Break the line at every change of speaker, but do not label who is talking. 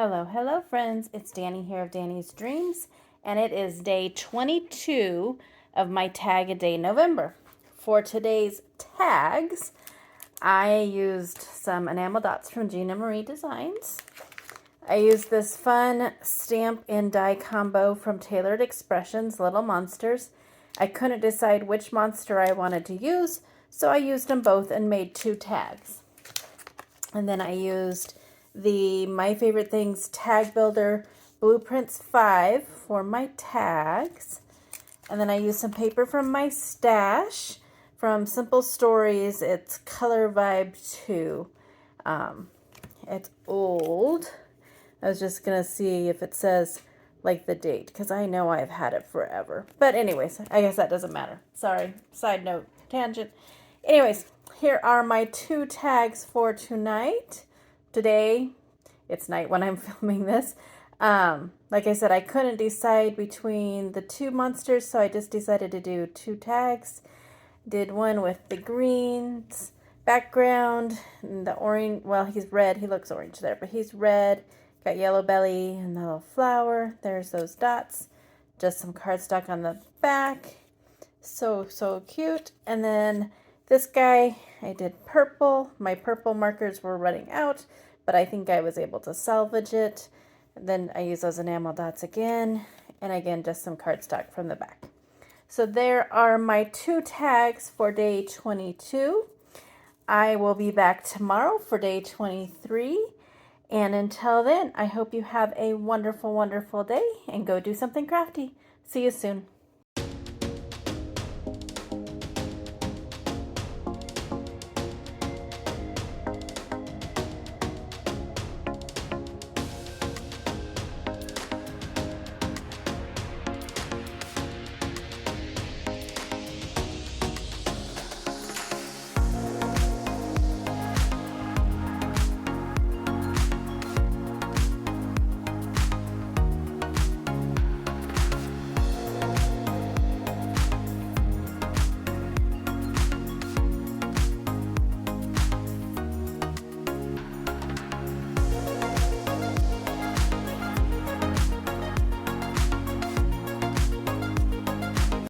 Hello, friends. It's Danny here of Danny's Dreams, and it is day 22 of my Tag a Day November. For today's tags, I used some enamel dots from Gina Marie Designs. I used this fun stamp and die combo from Tailored Expressions, Little Monsters. I couldn't decide which monster I wanted to use, so I used them both and made 2 tags. And then I used the My Favorite Things Tag Builder Blueprints 5 for my tags. And then I used some paper from my stash from Simple Stories. It's Color Vibe 2. It's old. I was just going to see if it says like the date, because I know I've had it forever. But anyways, I guess that doesn't matter. Sorry, side note, tangent. Anyways, here are my 2 tags for tonight. Today, it's night when I'm filming this. Like I said, I couldn't decide between the 2 monsters, so I just decided to do 2 tags. Did one with the greens background and the orange. Well, he's red. He looks orange there, but he's red. Got yellow belly and the little flower. There's those dots. Just some cardstock on the back. So cute. And then this guy, I did purple. My purple markers were running out, but I think I was able to salvage it. Then I use those enamel dots again. And again, just some cardstock from the back. So there are my 2 tags for day 22. I will be back tomorrow for day 23. And until then, I hope you have a wonderful, wonderful day and go do something crafty. See you soon.